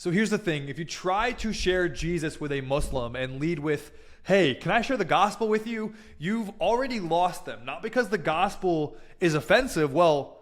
So here's the thing. If you try to share Jesus with a Muslim and lead with, hey, can I share the gospel with you? You've already lost them. Not because the gospel is offensive. Well,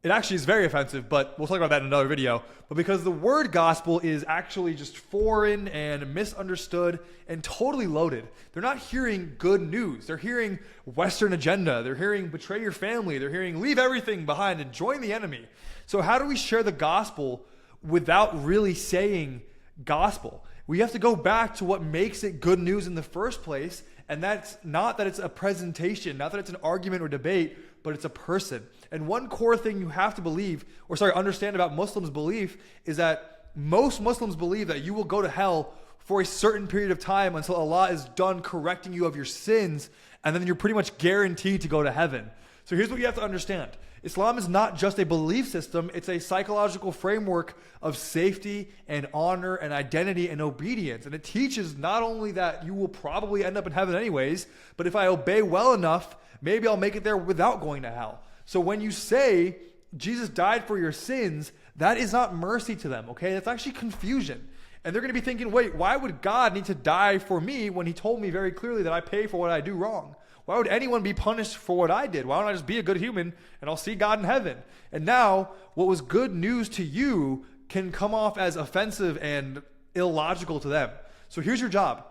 it actually is very offensive, but we'll talk about that in another video. But because the word gospel is actually just foreign and misunderstood and totally loaded. They're not hearing good news. They're hearing Western agenda. They're hearing betray your family. They're hearing leave everything behind and join the enemy. So how do we share the gospel without really saying gospel? We have to go back to what makes it good news in the first place. And that's not that it's a presentation, not that it's an argument or debate, but it's a person. And one core thing you have to understand about Muslims' belief is that most Muslims believe that you will go to hell for a certain period of time until Allah is done correcting you of your sins, and then you're pretty much guaranteed to go to heaven. So here's what you have to understand. Islam is not just a belief system, it's a psychological framework of safety and honor and identity and obedience. And it teaches not only that you will probably end up in heaven anyways, but if I obey well enough, maybe I'll make it there without going to hell. So when you say Jesus died for your sins, that is not mercy to them, okay? That's actually confusion. And they're going to be thinking, wait, why would God need to die for me when he told me very clearly that I pay for what I do wrong? Why would anyone be punished for what I did? Why don't I just be a good human and I'll see God in heaven? And now what was good news to you can come off as offensive and illogical to them. So here's your job.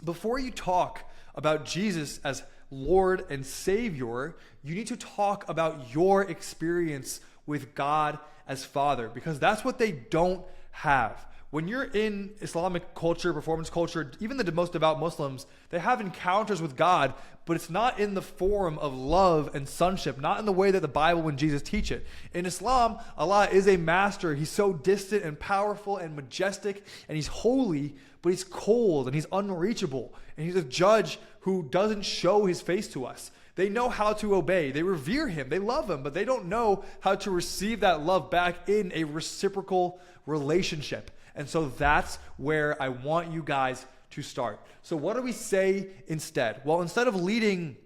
Before you talk about Jesus as Lord and Savior, you need to talk about your experience with God as Father, because that's what they don't have. When you're in Islamic culture, performance culture, even the most devout Muslims, they have encounters with God, but it's not in the form of love and sonship, not in the way that the Bible and Jesus teach it. In Islam, Allah is a master. He's so distant and powerful and majestic, and he's holy, but he's cold and he's unreachable. And he's a judge who doesn't show his face to us. They know how to obey. They revere him. They love him, but they don't know how to receive that love back in a reciprocal relationship. And so that's where I want you guys to start. So what do we say instead? Well, instead of leading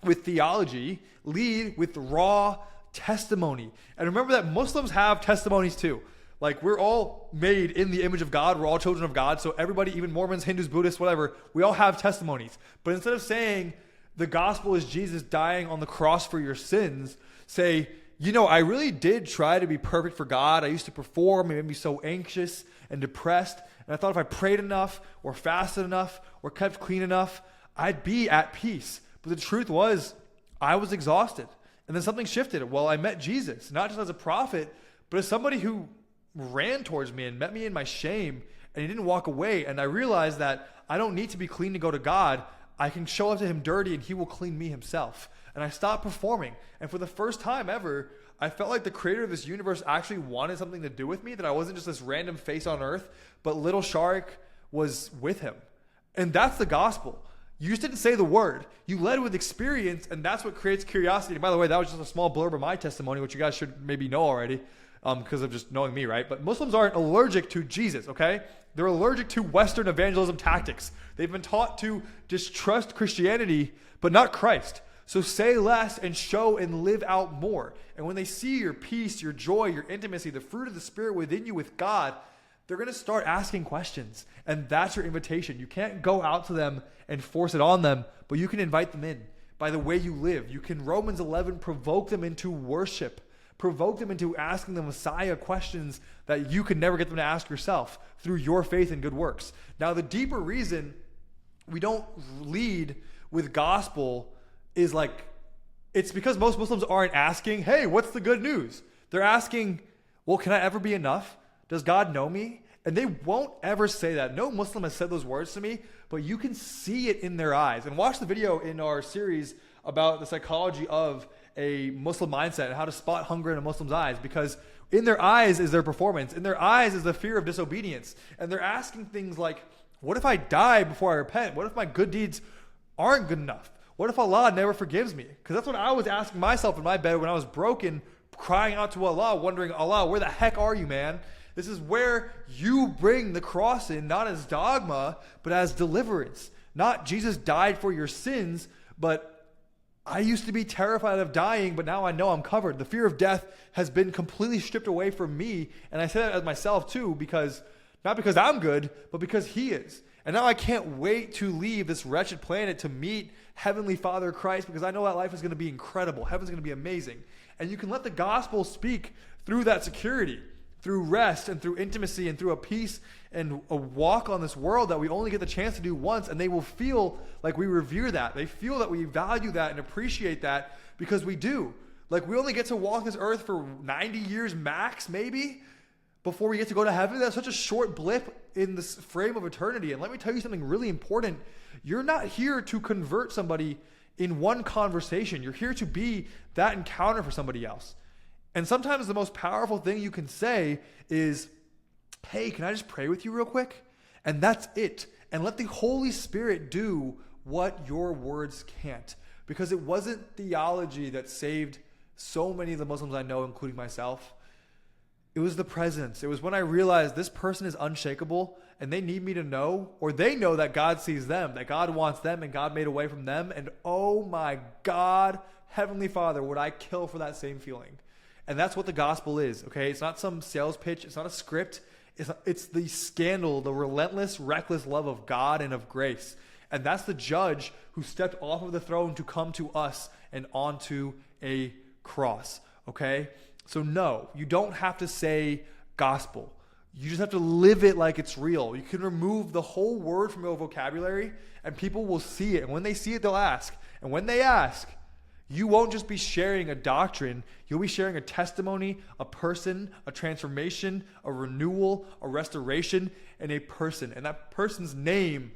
with theology, lead with raw testimony. And remember that Muslims have testimonies too. Like, we're all made in the image of God. We're all children of God. So everybody, even Mormons, Hindus, Buddhists, whatever, we all have testimonies. But instead of saying the gospel is Jesus dying on the cross for your sins, say, I really did try to be perfect for God. I used to perform. It made me so anxious and depressed. And I thought if I prayed enough or fasted enough or kept clean enough, I'd be at peace. But the truth was, I was exhausted. And then something shifted. Well, I met Jesus, not just as a prophet, but as somebody who ran towards me and met me in my shame, and he didn't walk away. And I realized that I don't need to be clean to go to God. I can show up to him dirty and he will clean me himself. And I stopped performing. And for the first time ever, I felt like the creator of this universe actually wanted something to do with me, that I wasn't just this random face on earth, but little Shark was with him. And that's the gospel. You just didn't say the word. You led with experience, and that's what creates curiosity. And by the way, that was just a small blurb of my testimony, which you guys should maybe know already, because of just knowing me, right? But Muslims aren't allergic to Jesus, okay? They're allergic to Western evangelism tactics. They've been taught to distrust Christianity, but not Christ. So say less and show and live out more. And when they see your peace, your joy, your intimacy, the fruit of the Spirit within you with God, they're going to start asking questions. And that's your invitation. You can't go out to them and force it on them, but you can invite them in by the way you live. You can, Romans 11, provoke them into worship. Provoke them into asking the Messiah questions that you could never get them to ask yourself through your faith and good works. Now, the deeper reason we don't lead with gospel is it's because most Muslims aren't asking, hey, what's the good news? They're asking, well, can I ever be enough? Does God know me? And they won't ever say that. No Muslim has said those words to me, but you can see it in their eyes. And watch the video in our series about the psychology of a Muslim mindset and how to spot hunger in a Muslim's eyes, because in their eyes is their performance. In their eyes is the fear of disobedience. And they're asking things like, what if I die before I repent? What if my good deeds aren't good enough? What if Allah never forgives me? Because that's what I was asking myself in my bed when I was broken, crying out to Allah, wondering, Allah, where the heck are you, man? This is where you bring the cross in, not as dogma, but as deliverance. Not Jesus died for your sins, but I used to be terrified of dying, but now I know I'm covered. The fear of death has been completely stripped away from me. And I say that as myself too, because Not because I'm good, but because he is. And now I can't wait to leave this wretched planet to meet Heavenly Father Christ, because I know that life is going to be incredible. Heaven's going to be amazing. And you can let the gospel speak through that security, through rest and through intimacy and through a peace and a walk on this world that we only get the chance to do once. And they will feel like we revere that. They feel that we value that and appreciate that, because we do. Like, we only get to walk this earth for 90 years max, maybe, before we get to go to heaven. That's such a short blip in this frame of eternity. And let me tell you something really important. You're not here to convert somebody in one conversation. You're here to be that encounter for somebody else. And sometimes the most powerful thing you can say is, hey, can I just pray with you real quick? And that's it. And let the Holy Spirit do what your words can't. Because it wasn't theology that saved so many of the Muslims I know, including myself. It was the presence. It was when I realized this person is unshakable and they need me to know, or they know that God sees them, that God wants them and God made a way from them. And oh my God, Heavenly Father, would I kill for that same feeling? And that's what the gospel is, okay? It's not some sales pitch. It's not a script. It's the scandal, the relentless, reckless love of God and of grace. And that's the judge who stepped off of the throne to come to us and onto a cross, okay? So no, you don't have to say gospel. You just have to live it like it's real. You can remove the whole word from your vocabulary and people will see it. And when they see it, they'll ask. And when they ask, you won't just be sharing a doctrine. You'll be sharing a testimony, a person, a transformation, a renewal, a restoration, and a person. And that person's name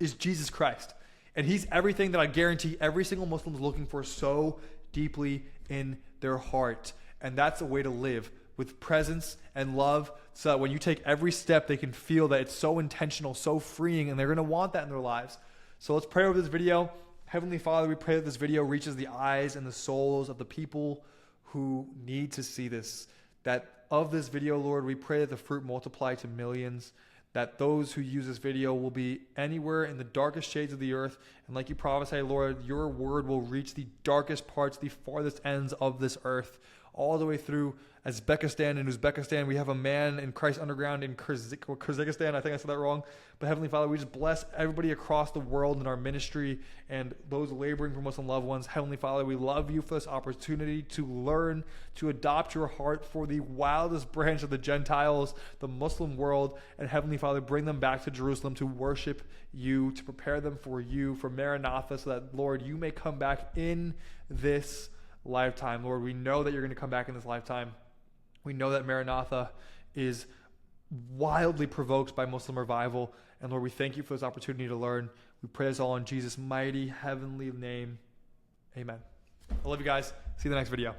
is Jesus Christ. And he's everything that I guarantee every single Muslim is looking for so deeply in their heart. And that's a way to live, with presence and love, so that when you take every step, they can feel that it's so intentional, so freeing, and they're going to want that in their lives. So let's pray over this video. Heavenly Father, we pray that this video reaches the eyes and the souls of the people who need to see this. That of this video, Lord, we pray that the fruit multiply to millions, that those who use this video will be anywhere in the darkest shades of the earth. And like you prophesied, Lord, your word will reach the darkest parts, the farthest ends of this earth, all the way through Uzbekistan. In Uzbekistan, we have a man in Christ Underground in Kyrgyzstan. I think I said that wrong. But Heavenly Father, we just bless everybody across the world in our ministry and those laboring for Muslim loved ones. Heavenly Father, we love you for this opportunity to learn, to adopt your heart for the wildest branch of the Gentiles, the Muslim world. And Heavenly Father, bring them back to Jerusalem to worship you, to prepare them for you, for Maranatha, so that, Lord, you may come back in this lifetime. Lord, we know that you're going to come back in this lifetime. We know that Maranatha is wildly provoked by Muslim revival. And Lord, we thank you for this opportunity to learn. We pray this all in Jesus' mighty, heavenly name. Amen. I love you guys. See you in the next video.